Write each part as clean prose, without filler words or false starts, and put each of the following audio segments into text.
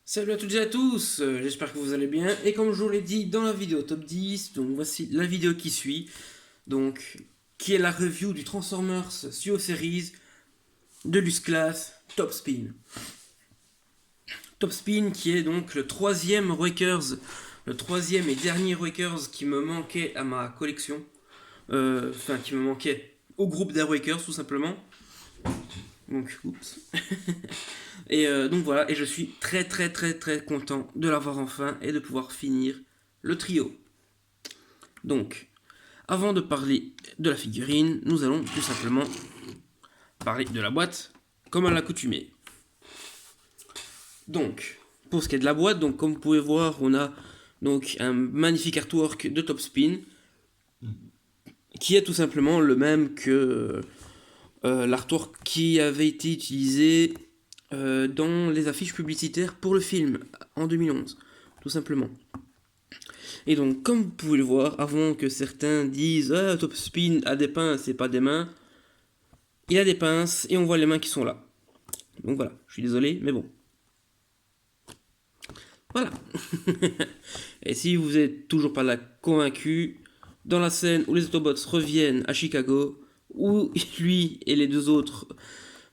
Salut à toutes et à tous, j'espère que vous allez bien. Et comme je vous l'ai dit dans la vidéo top 10, donc voici la vidéo qui suit, donc qui est la review du Transformers Studio Series Deluxe Class Top Spin. Top Spin qui est donc le troisième Wakers, le troisième et dernier Wakers qui me manquait à ma collection, enfin qui me manquait au groupe des Wakers tout simplement. Donc, oups. Donc voilà, et je suis très content de l'avoir enfin et de pouvoir finir le trio. Donc, avant de parler de la figurine, nous allons tout simplement parler de la boîte, comme à l'accoutumée. Donc, pour ce qui est de la boîte, donc comme vous pouvez voir, on a donc un magnifique artwork de Top Spin, qui est tout simplement le même que l'artwork qui avait été utilisé dans les affiches publicitaires pour le film en 2011, tout simplement. Et donc, comme vous pouvez le voir, avant que certains disent ah, Top Spin a des pinces et pas des mains, il a des pinces et on voit les mains qui sont là. Donc voilà, je suis désolé, mais bon. Voilà. Et si vous êtes toujours pas là convaincu, dans la scène où les Autobots reviennent à Chicago, où lui et les deux autres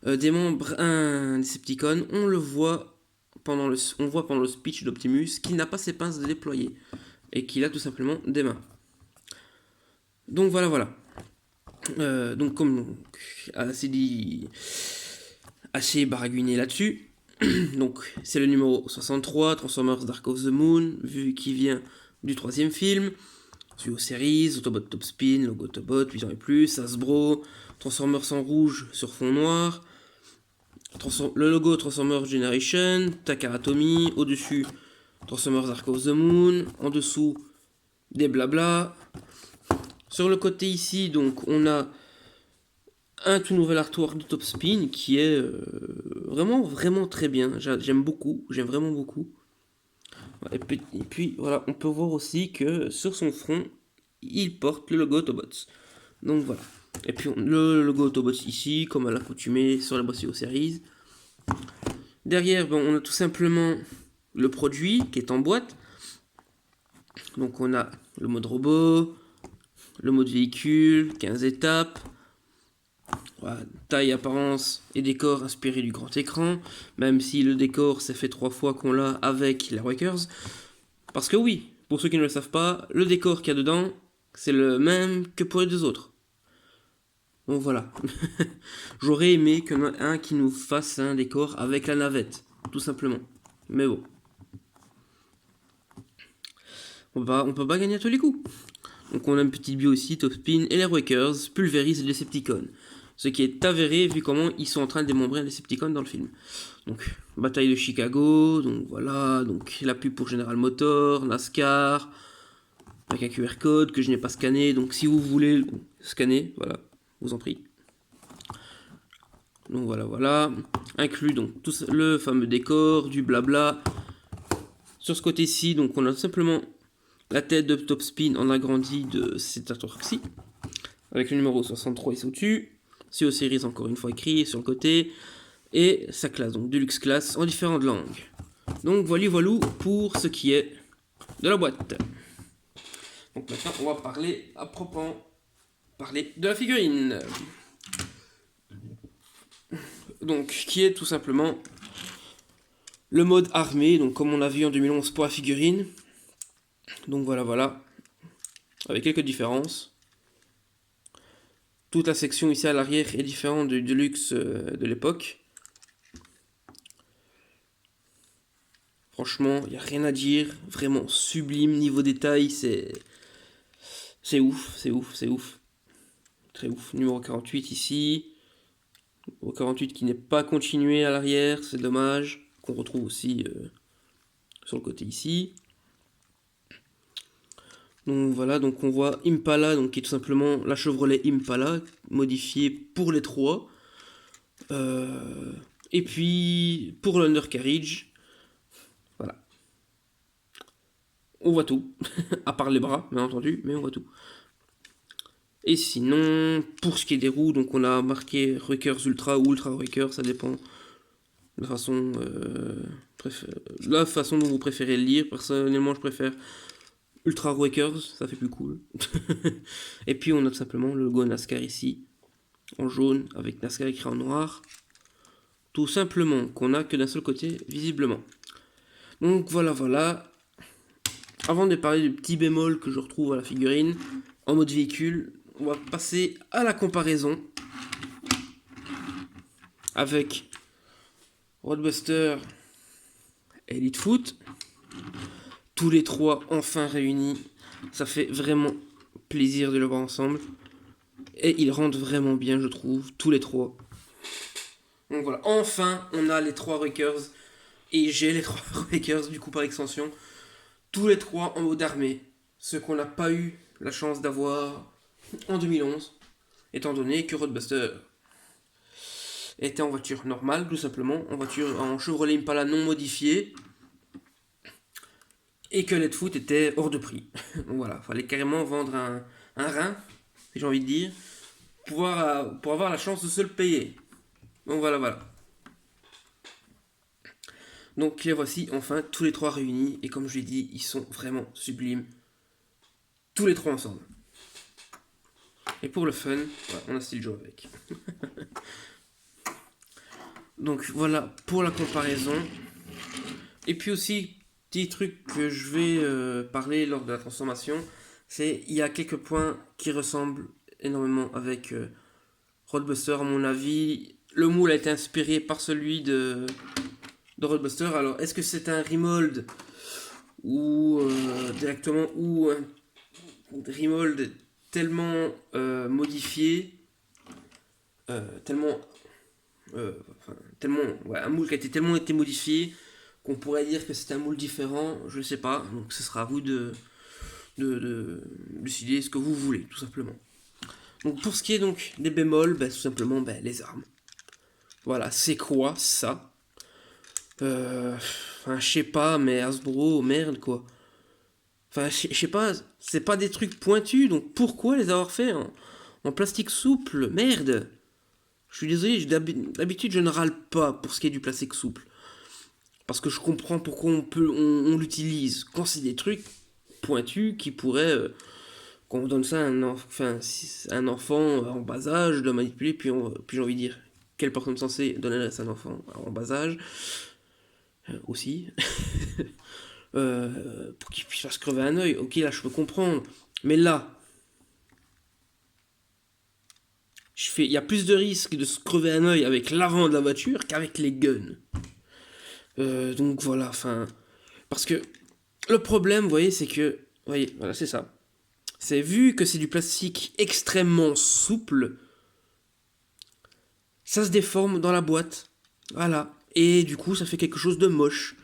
démembrent un Decepticon, on voit pendant le speech d'Optimus qu'il n'a pas ses pinces déployées et qu'il a tout simplement des mains. Donc voilà. Donc comme assez baragouiné là-dessus. Donc c'est le numéro 63, Transformers Dark of the Moon, vu qui vient du troisième film. Studio Series, Autobot Top Spin, logo Autobot, 8 ans et plus, Hasbro, Transformers en rouge sur fond noir, le logo Transformers Generation, Takara Tomy, au-dessus Transformers Dark of the Moon, en dessous des blabla. Sur le côté ici, donc on a un tout nouvel artwork de Top Spin qui est vraiment très bien. J'aime beaucoup, j'aime vraiment beaucoup. Et puis voilà, on peut voir aussi que sur son front, il porte le logo Autobots. Donc voilà. Et puis le logo Autobots ici, comme à l'accoutumée sur la boîte Series. Derrière, on a tout simplement le produit qui est en boîte. Donc on a le mode robot, le mode véhicule, 15 étapes. Voilà, taille, apparence et décor inspiré du grand écran, même si le décor, ça fait 3 fois qu'on l'a avec les Wakers. Parce que oui, pour ceux qui ne le savent pas, le décor qu'il y a dedans, c'est le même que pour les deux autres. Donc voilà. J'aurais aimé qu'il y en ait un qui nous fasse un décor avec la navette, tout simplement. Mais bon. On peut pas gagner à tous les coups. Donc on a une petite bio aussi, Top Spin et les Wakers pulvérisent les Decepticons. Ce qui est avéré vu comment ils sont en train de démembrer un Decepticon dans le film. Donc, bataille de Chicago, donc voilà, donc la pub pour General Motors, NASCAR, avec un QR code que je n'ai pas scanné, donc si vous voulez scanner, voilà, vous en prie. Donc voilà, inclus donc tout le fameux décor, du blabla. Sur ce côté-ci, donc on a simplement la tête de Top Spin en agrandi de cet artwork-ci, avec le numéro 63 ici au-dessus. CO Series encore une fois écrit sur le côté. Et sa classe, donc Deluxe Class en différentes langues. Donc voilà pour ce qui est de la boîte. Donc maintenant on va parler à proprement parler de la figurine. Donc qui est tout simplement le mode armé, donc comme on a vu en 2011 pour la figurine. Donc voilà, avec quelques différences. Toute la section ici à l'arrière est différente du Deluxe de l'époque. Franchement, il n'y a rien à dire. Vraiment sublime. Niveau détail, c'est ouf. Très ouf. Numéro 48 ici. Numéro 48 qui n'est pas continué à l'arrière. C'est dommage. Qu'on retrouve aussi sur le côté ici. Donc voilà, donc on voit Impala, donc qui est tout simplement la Chevrolet Impala, modifiée pour les trois. Et puis, pour l'undercarriage, voilà. On voit tout, à part les bras, bien entendu, mais on voit tout. Et sinon, pour ce qui est des roues, donc on a marqué Rockers Ultra ou Ultra Rocker, ça dépend la façon, la façon dont vous préférez le lire. Personnellement, je préfère Ultra Wakers, ça fait plus cool. Et puis on note simplement le logo NASCAR ici, en jaune, avec NASCAR écrit en noir. Tout simplement, qu'on n'a que d'un seul côté, visiblement. Donc voilà. Avant de parler du petit bémol que je retrouve à la figurine, en mode véhicule, on va passer à la comparaison avec Roadbuster et Elite Foot. Tous les trois enfin réunis. Ça fait vraiment plaisir de les voir ensemble. Et ils rendent vraiment bien, je trouve, tous les trois. Donc voilà, enfin, on a les trois Wreckers. Et j'ai les trois Wreckers, du coup, par extension. Tous les trois en mode armée. Ce qu'on n'a pas eu la chance d'avoir en 2011. Étant donné que Roadbuster était en voiture normale, tout simplement. En Chevrolet Impala non modifié. Et que Elite Foot était hors de prix. Donc voilà, fallait carrément vendre un rein, si j'ai envie de dire, pour avoir la chance de se le payer. Donc voilà. Donc les voici enfin tous les trois réunis, et comme je l'ai dit, ils sont vraiment sublimes. Tous les trois ensemble. Et pour le fun, voilà, on a Steel Joe avec. Donc voilà pour la comparaison. Et puis aussi, petit truc que je vais parler lors de la transformation, c'est il y a quelques points qui ressemblent énormément avec Roadbuster à mon avis. Le moule a été inspiré par celui de Roadbuster. Alors est-ce que c'est un remold ou directement ou un remold tellement modifié, tellement un moule qui a tellement été modifié qu'on pourrait dire que c'est un moule différent, je sais pas. Donc ce sera à vous de décider ce que vous voulez, tout simplement. Donc pour ce qui est donc des bémols, tout simplement les armes. Voilà, c'est quoi ça? Enfin, je sais pas, mais Hasbro, merde quoi. Enfin, je sais pas, c'est pas des trucs pointus, donc pourquoi les avoir fait en plastique souple? Merde! Je suis désolé, d'habitude je ne râle pas pour ce qui est du plastique souple. Parce que je comprends pourquoi on l'utilise. Quand c'est des trucs pointus qui pourraient... quand on donne ça à un enfant en bas âge, de manipuler, puis j'ai envie de dire, quelle personne censée donner ça à un enfant en bas âge aussi pour qu'il puisse faire se crever un œil. Ok, là je peux comprendre. Mais là, il y a plus de risques de se crever un œil avec l'avant de la voiture qu'avec les guns. Donc voilà, enfin... Parce que le problème, vous voyez, c'est que... Vous voyez, voilà, c'est ça. C'est vu que c'est du plastique extrêmement souple, ça se déforme dans la boîte. Voilà. Et du coup, ça fait quelque chose de moche.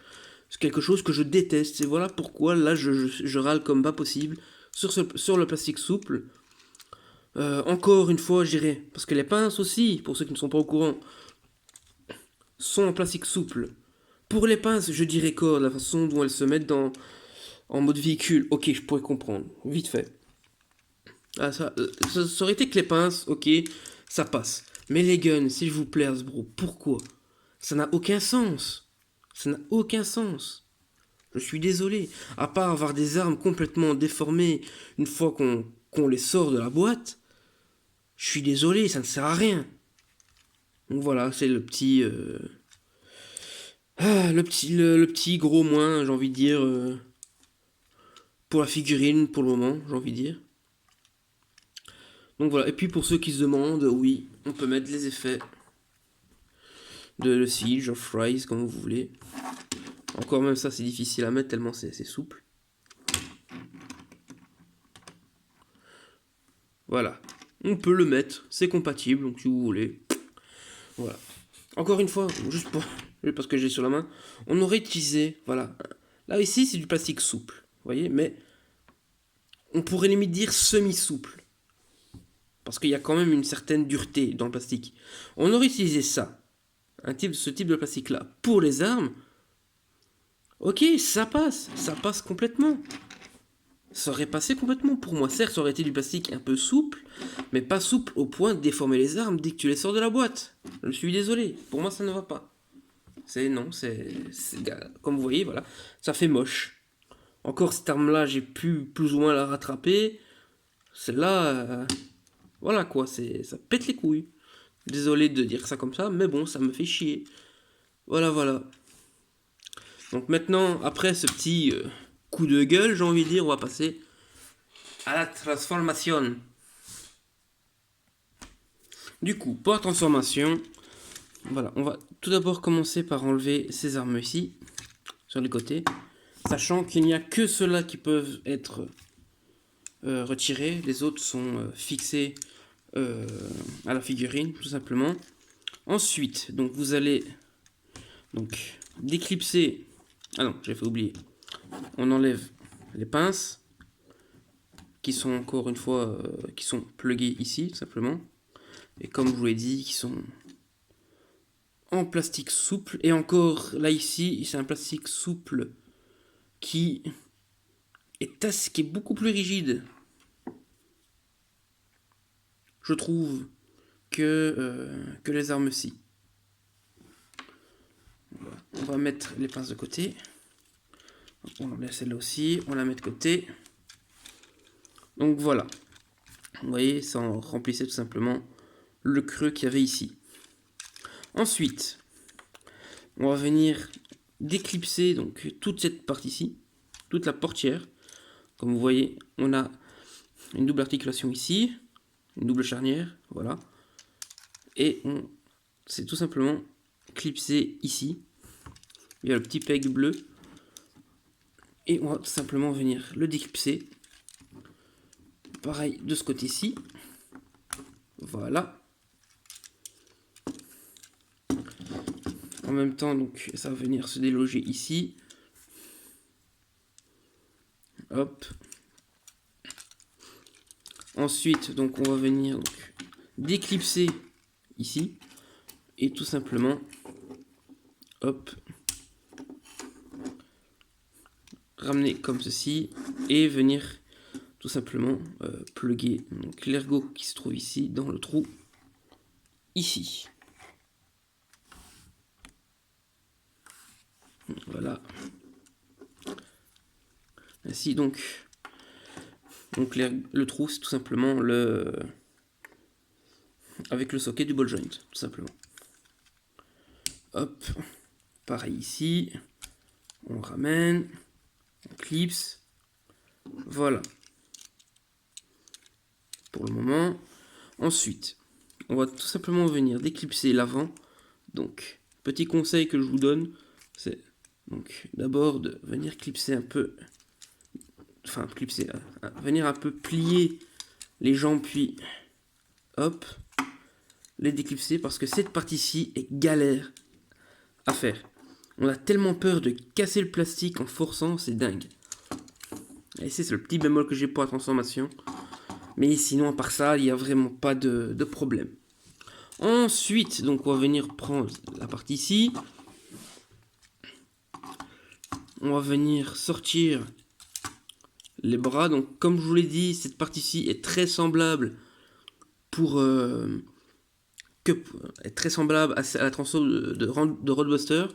C'est quelque chose que je déteste. Et voilà pourquoi, là, je râle comme pas possible sur le plastique souple. Encore une fois, je dirais, parce que les pinces aussi, pour ceux qui ne sont pas au courant, sont en plastique souple. Pour les pinces, je dirais quoi, la façon dont elles se mettent en mode véhicule, ok, je pourrais comprendre, vite fait. Ah, ça aurait été que les pinces, ok, ça passe. Mais les guns, s'il vous plaît, Hasbro, pourquoi? Ça n'a aucun sens. Ça n'a aucun sens. Je suis désolé. À part avoir des armes complètement déformées une fois qu'on les sort de la boîte, je suis désolé, ça ne sert à rien. Donc voilà, c'est le petit... le petit gros moins, j'ai envie de dire, pour la figurine, pour le moment, j'ai envie de dire. Donc voilà, et puis pour ceux qui se demandent, oui, on peut mettre les effets de le Siege of Rise, comme vous voulez. Encore même ça, c'est difficile à mettre tellement c'est souple. Voilà, on peut le mettre, c'est compatible, donc si vous voulez. Voilà. Encore une fois, juste parce que j'ai sur la main, on aurait utilisé, voilà. Là ici, c'est du plastique souple, vous voyez, mais on pourrait limite dire semi-souple. Parce qu'il y a quand même une certaine dureté dans le plastique. On aurait utilisé ça, ce type de plastique-là, pour les armes. Ok, ça passe complètement. Ça aurait passé complètement pour moi. Certes, ça aurait été du plastique un peu souple, mais pas souple au point de déformer les armes dès que tu les sors de la boîte. Je suis désolé, pour moi ça ne va pas. Non, comme vous voyez, voilà, ça fait moche. Encore cette arme-là, j'ai pu plus ou moins la rattraper. Celle-là, voilà quoi, ça pète les couilles. Désolé de dire ça comme ça, mais bon, ça me fait chier. Voilà, voilà. Donc maintenant, après ce petit coup de gueule, j'ai envie de dire, on va passer à la transformation. Du coup, pour la transformation, voilà, on va tout d'abord commencer par enlever ces armes ici, sur les côtés, sachant qu'il n'y a que ceux-là qui peuvent être retirés, les autres sont fixés à la figurine, tout simplement. Ensuite, donc vous allez donc déclipser. Ah non, j'ai fait oublier. On enlève les pinces qui sont encore une fois qui sont pluguées ici, tout simplement. Et comme je vous l'ai dit, qui sont en plastique souple. Et encore là ici, c'est un plastique souple qui qui est beaucoup plus rigide, je trouve, que les armes-ci. On va mettre les pinces de côté. On enlève celle-là aussi, on la met de côté. Donc voilà. Vous voyez, ça en remplissait tout simplement le creux qu'il y avait ici. Ensuite, on va venir déclipser donc toute cette partie-ci, toute la portière. Comme vous voyez, on a une double articulation ici, une double charnière, voilà. Et c'est tout simplement clipsé ici. Il y a le petit peg bleu. Et on va tout simplement venir le déclipser. Pareil de ce côté-ci. Voilà. En même temps, donc, ça va venir se déloger ici. Hop. Ensuite, donc, on va venir donc, déclipser ici. Et tout simplement, hop, ramener comme ceci. Et venir tout simplement plugger l'ergot qui se trouve ici dans le trou ici. Voilà. Ainsi donc le trou c'est tout simplement avec le socket du ball joint, tout simplement. Hop, pareil ici, on ramène, on clipse, voilà. Pour le moment. Ensuite, on va tout simplement venir déclipser l'avant. Donc, petit conseil que je vous donne, c'est donc d'abord de venir clipser un peu, enfin clipser, venir un peu plier les jambes, puis hop, les déclipser parce que cette partie-ci est galère à faire. On a tellement peur de casser le plastique en forçant, c'est dingue. Et c'est le petit bémol que j'ai pour la transformation. Mais sinon, à part ça, il n'y a vraiment pas de problème. Ensuite, donc on va venir prendre la partie ici. On va venir sortir les bras. Donc comme je vous l'ai dit, cette partie-ci est très semblable est très semblable à la transfo de Roadbuster,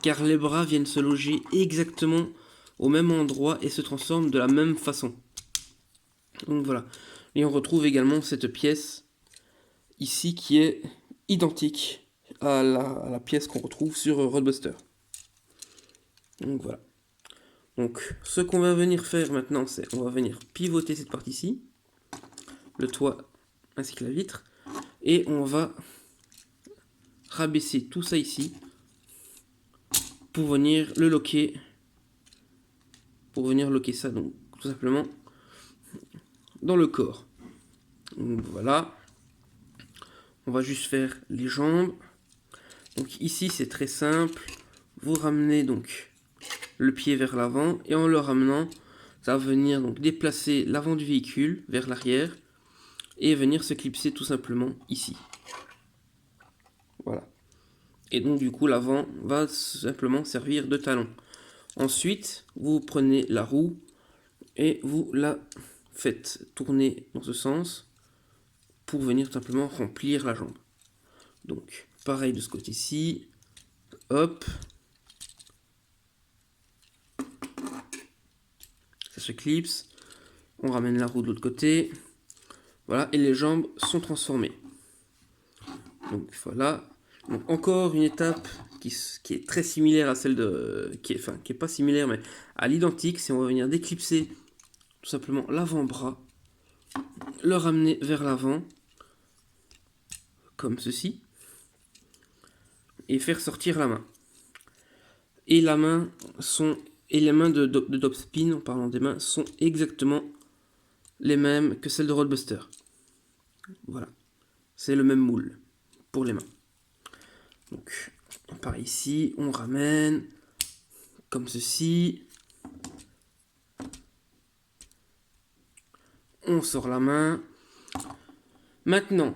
car les bras viennent se loger exactement au même endroit et se transforment de la même façon. Donc voilà. Et on retrouve également cette pièce ici qui est identique à la pièce qu'on retrouve sur Roadbuster. Donc voilà. Donc ce qu'on va venir faire maintenant, c'est on va venir pivoter cette partie-ci, le toit ainsi que la vitre, et on va rabaisser tout ça ici pour venir le loquer, ça donc tout simplement dans le corps. Donc voilà. On va juste faire les jambes. Donc ici c'est très simple. Vous ramenez donc le pied vers l'avant et en le ramenant, ça va venir donc déplacer l'avant du véhicule vers l'arrière et venir se clipser tout simplement ici. Voilà. Et donc du coup l'avant va simplement servir de talon. Ensuite, vous prenez la roue et vous la faites tourner dans ce sens pour venir tout simplement remplir la jambe. Donc pareil de ce côté-ci. hop, ça se clipse, on ramène la roue de l'autre côté, voilà, et les jambes sont transformées. Donc voilà, donc encore une étape qui est très similaire à celle de, qui est pas similaire mais à l'identique, c'est on va venir déclipser tout simplement l'avant-bras, le ramener vers l'avant, comme ceci, et faire sortir la main. Et la main et les mains de Topspin, en parlant des mains, sont exactement les mêmes que celles de Roadbuster. Voilà, c'est le même moule pour les mains. Donc, par ici, on ramène comme ceci. On sort la main. Maintenant,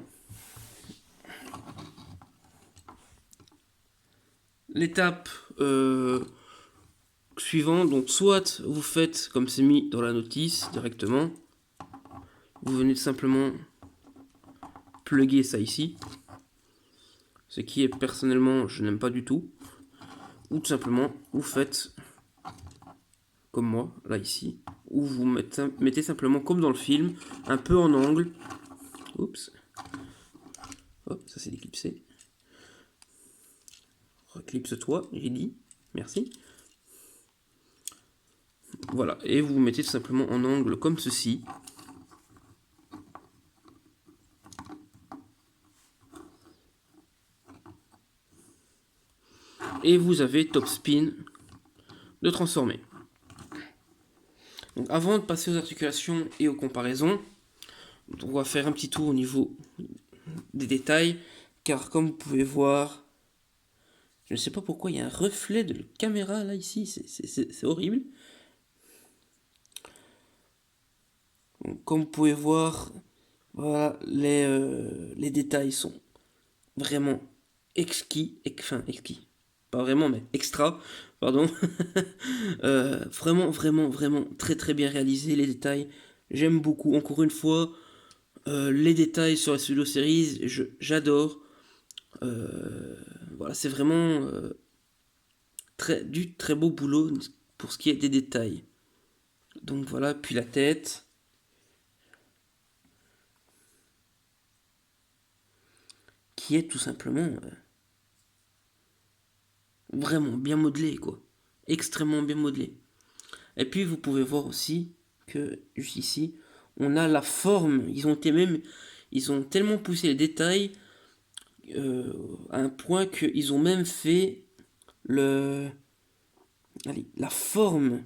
l'étape suivante, donc soit vous faites comme c'est mis dans la notice directement, vous venez simplement plugger ça ici, ce qui est personnellement je n'aime pas du tout, ou tout simplement vous faites comme moi là ici, où vous mettez simplement comme dans le film, un peu en angle. Oups, hop, ça c'est déclipsé. Reclipse-toi, j'ai dit, merci. Voilà, et vous mettez tout simplement en angle comme ceci. Et vous avez Topspin de transformer. Donc avant de passer aux articulations et aux comparaisons, on va faire un petit tour au niveau des détails, car comme vous pouvez voir, je ne sais pas pourquoi il y a un reflet de la caméra là ici, c'est horrible. Donc, comme vous pouvez voir, voilà, les détails sont vraiment exquis, pas vraiment mais extra, pardon. Vraiment très très bien réalisé les détails. J'aime beaucoup, encore une fois, les détails sur la Studio Series, j'adore. Voilà, c'est vraiment du très beau boulot pour ce qui est des détails. Donc voilà, puis la tête. Qui est tout simplement vraiment bien modelé, quoi. Extrêmement bien modelé. Et puis vous pouvez voir aussi que juste ici, on a la forme. Ils ont tellement poussé les détails à un point qu'ils ont même fait la forme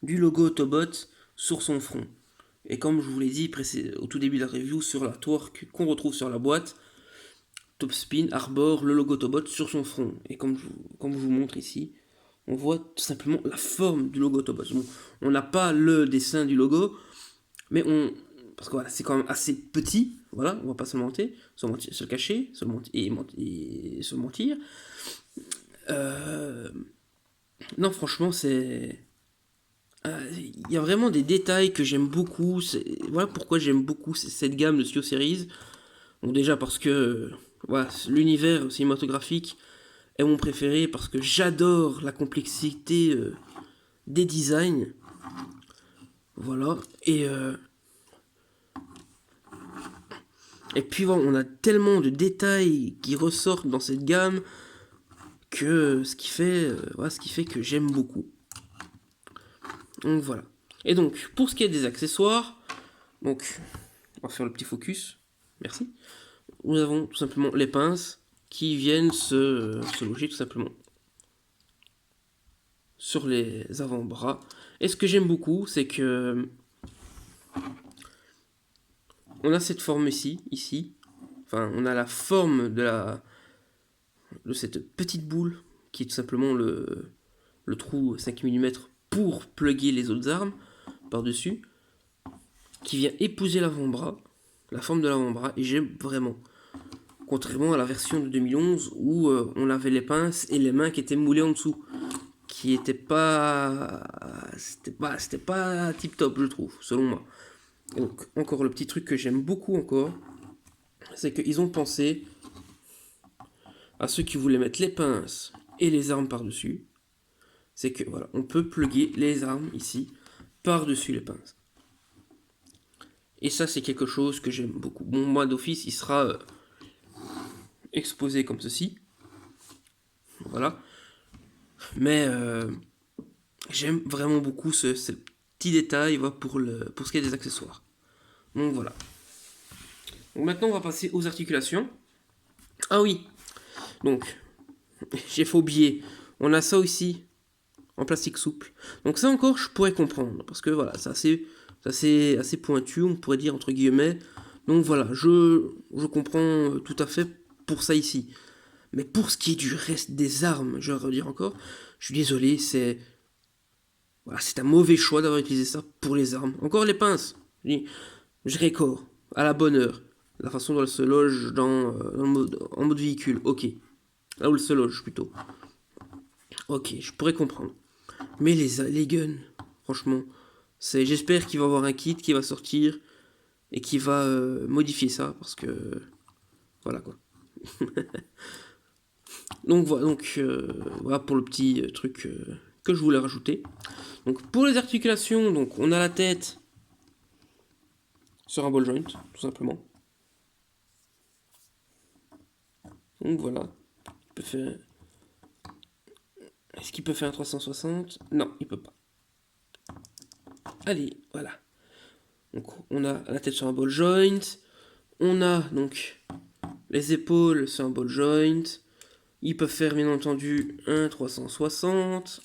du logo Autobot sur son front. Et comme je vous l'ai dit au tout début de la review sur la torque qu'on retrouve sur la boîte, Topspin arbore le logo Autobot sur son front. Et comme je vous montre ici, on voit tout simplement la forme du logo Autobot. Bon, on n'a pas le dessin du logo, mais parce que voilà, c'est quand même assez petit, voilà, on va pas se le cacher, et se mentir. Non, franchement, il y a vraiment des détails que j'aime beaucoup. Voilà pourquoi j'aime beaucoup cette gamme de Studio Series. Bon, déjà parce que voilà, l'univers cinématographique est mon préféré, parce que j'adore la complexité des designs. Voilà. Et puis voilà, on a tellement de détails qui ressortent dans cette gamme que ce qui fait que j'aime beaucoup. Donc voilà. Et donc, pour ce qui est des accessoires, donc, on va faire le petit focus. Merci. Nous avons tout simplement les pinces qui viennent se loger tout simplement sur les avant-bras. Et ce que j'aime beaucoup, c'est que on a cette forme ici. Enfin, on a la forme de cette petite boule qui est tout simplement le trou 5 mm pour plugger les autres armes par-dessus, qui vient épouser l'avant-bras, la forme de l'avant-bras, et j'aime vraiment. Contrairement à la version de 2011 où on avait les pinces et les mains qui étaient moulées en dessous, qui était pas, c'était pas tip top, je trouve, selon moi. Donc encore le petit truc que j'aime beaucoup encore, c'est qu'ils ont pensé à ceux qui voulaient mettre les pinces et les armes par-dessus, c'est que voilà, on peut plugger les armes ici par-dessus les pinces. Et ça, c'est quelque chose que j'aime beaucoup. Bon, moi d'office, il sera exposé comme ceci. Voilà. Mais j'aime vraiment beaucoup ce petit détail pour ce qui est des accessoires. Donc voilà. Donc maintenant, on va passer aux articulations. Ah oui. Donc, j'ai fait oublier. On a ça aussi en plastique souple. Donc ça encore, je pourrais comprendre. Parce que voilà, c'est assez pointu, on pourrait dire entre guillemets. Donc voilà, je comprends tout à fait pour ça ici. Mais pour ce qui est du reste des armes, je vais redire encore, je suis désolé, c'est un mauvais choix d'avoir utilisé ça pour les armes. Encore les pinces. Je récore, à la bonne heure. La façon dont elle se loge en mode véhicule, ok. Là où elle se loge plutôt. Ok, je pourrais comprendre. Mais les guns, franchement, j'espère qu'il va y avoir un kit qui va sortir et qui va modifier ça, parce que voilà quoi. Donc voilà pour le petit truc que je voulais rajouter. Donc pour les articulations, donc on a la tête sur un ball joint, tout simplement. Donc voilà. Est-ce qu'il peut faire un 360? Non, il peut pas. Allez, voilà. Donc on a la tête sur un ball joint. On a donc les épaules sur un ball joint. Il peut faire bien entendu un 360.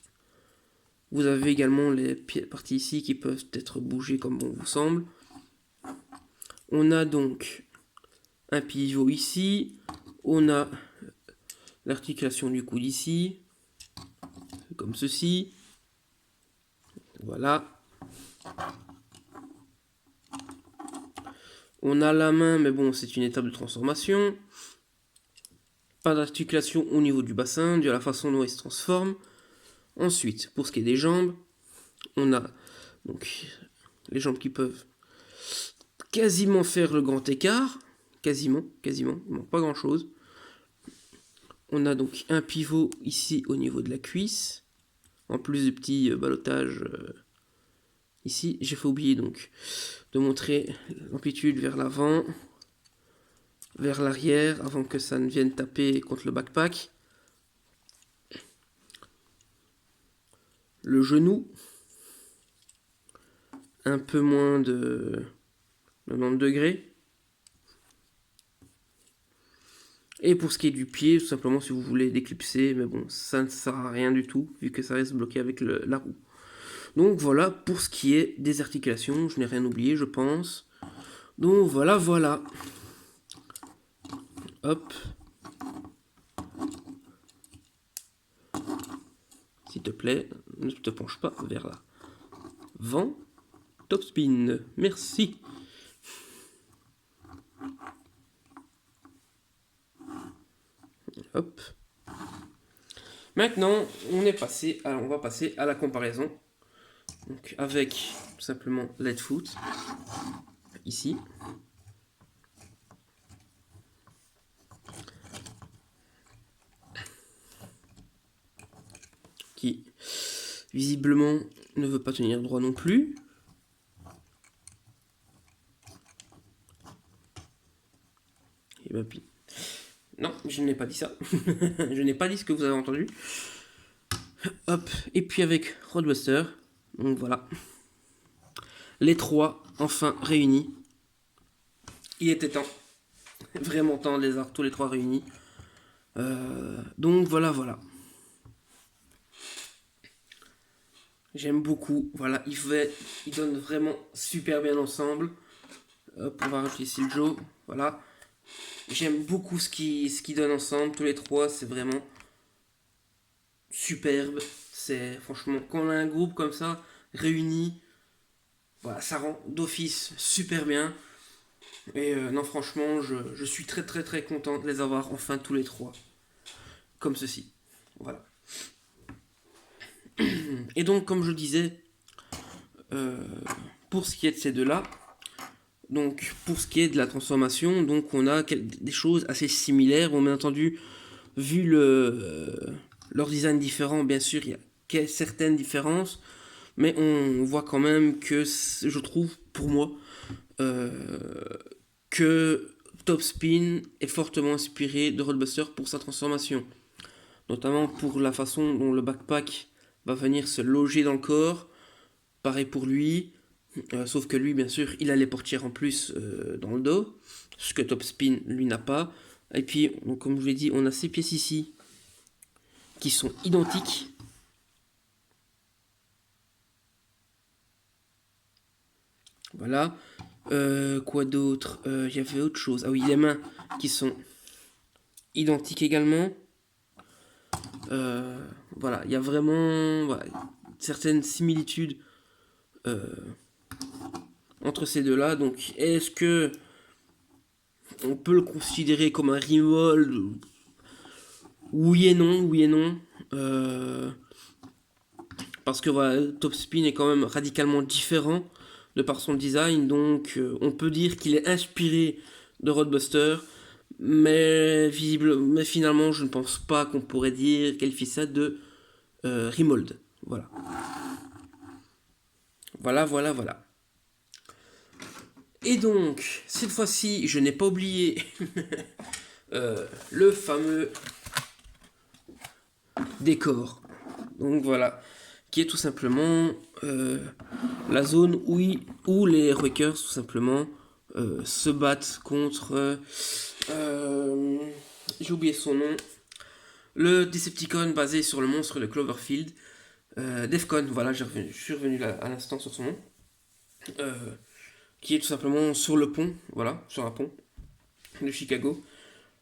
Vous avez également les parties ici qui peuvent être bougées comme bon vous semble. On a donc un pivot ici. On a l'articulation du coude ici. Comme ceci. Voilà. On a la main, mais bon, c'est une étape de transformation. Pas d'articulation au niveau du bassin, dû à la façon dont il se transforme. Ensuite, pour ce qui est des jambes, on a donc les jambes qui peuvent quasiment faire le grand écart. Quasiment, il manque pas grand chose. On a donc un pivot ici au niveau de la cuisse, en plus du petit ballottage ici. J'ai fait oublier donc de montrer l'amplitude vers l'avant, vers l'arrière, avant que ça ne vienne taper contre le backpack. Le genou, un peu moins de 90 degrés. Et pour ce qui est du pied, tout simplement si vous voulez déclipser, mais bon, ça ne sert à rien du tout, vu que ça reste bloqué avec la roue. Donc voilà pour ce qui est des articulations, je n'ai rien oublié je pense. Donc voilà. Hop. S'il te plaît, ne te penche pas vers l'avant. Top spin, merci. Hop. Maintenant, on va passer à la comparaison. Donc avec tout simplement Leadfoot ici. Qui visiblement ne veut pas tenir droit non plus. Et ben puis. Non, je n'ai pas dit ça. Je n'ai pas dit ce que vous avez entendu. Hop, et puis avec Roadbuster. Donc voilà. Les trois enfin réunis. Il était temps. Vraiment temps de les avoir tous les trois réunis. Donc voilà. J'aime beaucoup. Voilà, ils donnent vraiment super bien ensemble. Hop, on va rajouter ici le Joe. Voilà. J'aime beaucoup ce qu'ils donnent ensemble. Tous les trois, c'est vraiment superbe. C'est franchement, quand on a un groupe comme ça, réuni, voilà, ça rend d'office super bien. Et non, franchement, je suis très content de les avoir enfin tous les trois. Comme ceci. Voilà. Et donc, comme je disais, pour ce qui est de ces deux-là, donc pour ce qui est de la transformation, donc on a des choses assez similaires. Bon, bien entendu, vu leur design différent, bien sûr, il y a certaines différences, mais on voit quand même que, je trouve, pour moi, que Topspin est fortement inspiré de Roadbuster pour sa transformation. Notamment pour la façon dont le backpack va venir se loger dans le corps. Pareil pour lui. Sauf que lui, bien sûr, il a les portières en plus dans le dos. Ce que Topspin, lui, n'a pas. Et puis, donc, comme je vous l'ai dit, on a ces pièces ici qui sont identiques. Voilà. Quoi d'autre? Il y avait autre chose. Ah oui, les mains qui sont identiques également. Voilà, il y a vraiment certaines similitudes entre ces deux-là. Donc, est-ce que on peut le considérer comme un remold? Oui et non, oui et non. Parce que voilà, Topspin est quand même radicalement différent de par son design, donc on peut dire qu'il est inspiré de Roadbuster, mais finalement je ne pense pas qu'on pourrait qualifier ça de remold. Voilà. Voilà. Et donc, cette fois-ci, je n'ai pas oublié le fameux décor. Donc voilà, qui est tout simplement la zone où les Heroickers tout simplement se battent contre j'ai oublié son nom, le Decepticon basé sur le monstre de Cloverfield, Defcon, voilà, je suis revenu là, à l'instant sur son nom, qui est tout simplement sur le pont, voilà, sur un pont de Chicago.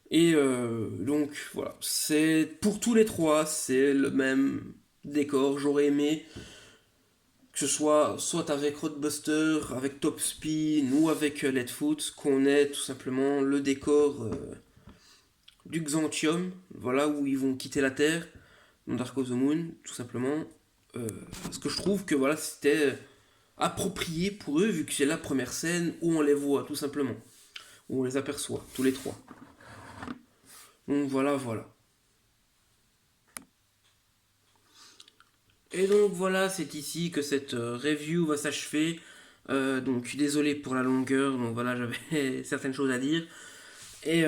Et donc voilà, c'est pour tous les trois, c'est le même décor. J'aurais aimé que ce soit avec Roadbuster, avec Topspin ou avec Leadfoot, qu'on ait tout simplement le décor du Xantium, voilà, où ils vont quitter la Terre, dans Dark of the Moon, tout simplement. Parce que je trouve que voilà, c'était approprié pour eux, vu que c'est la première scène où on les voit, tout simplement. Où on les aperçoit, tous les trois. Donc voilà. Et donc voilà, c'est ici que cette review va s'achever. Donc désolé pour la longueur, donc voilà, j'avais certaines choses à dire. Et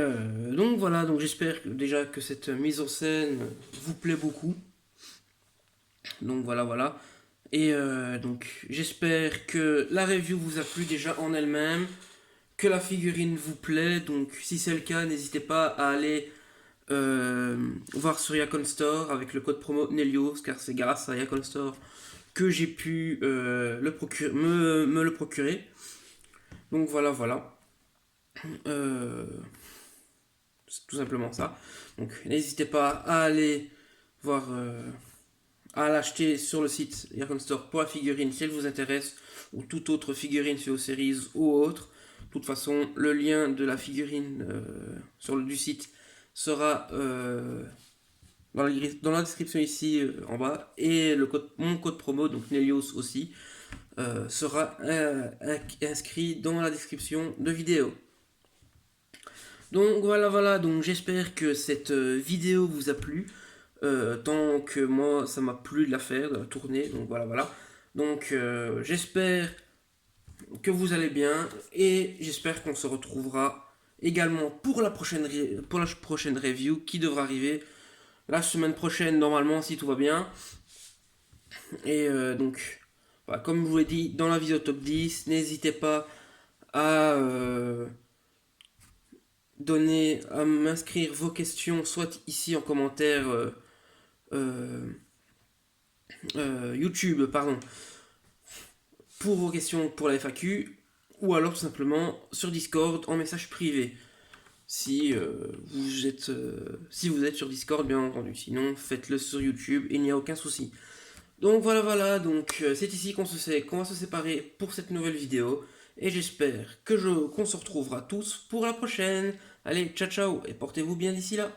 donc voilà, donc j'espère déjà que cette mise en scène vous plaît beaucoup. Donc voilà. Et donc j'espère que la review vous a plu déjà en elle-même, que la figurine vous plaît. Donc si c'est le cas, n'hésitez pas à aller voir sur Yakon Store avec le code promo Nelios, car c'est grâce à Yakon Store que j'ai pu me le procurer. Donc voilà. C'est tout simplement ça. Donc n'hésitez pas à aller voir, à l'acheter sur le site Yakon Store pour la figurine si elle vous intéresse, ou toute autre figurine Feo Series ou autre. De toute façon, le lien de la figurine du site sera dans la description ici en bas, et mon code promo, donc Nelios aussi, sera inscrit dans la description de vidéo. Donc voilà, donc j'espère que cette vidéo vous a plu, tant que moi ça m'a plu de la faire, de la tourner, donc voilà. Donc j'espère que vous allez bien, et j'espère qu'on se retrouvera également pour la prochaine review qui devra arriver la semaine prochaine normalement si tout va bien. Et donc voilà, comme je vous l'ai dit dans la vidéo top 10, n'hésitez pas à à m'inscrire vos questions soit ici en commentaire YouTube, pardon, pour vos questions pour la FAQ, ou alors tout simplement sur Discord en message privé. Si vous êtes sur Discord, bien entendu. Sinon, faites-le sur YouTube, il n'y a aucun souci. Donc voilà, donc c'est ici qu'on va se séparer pour cette nouvelle vidéo. Et j'espère qu'on se retrouvera tous pour la prochaine. Allez, ciao, et portez-vous bien d'ici là.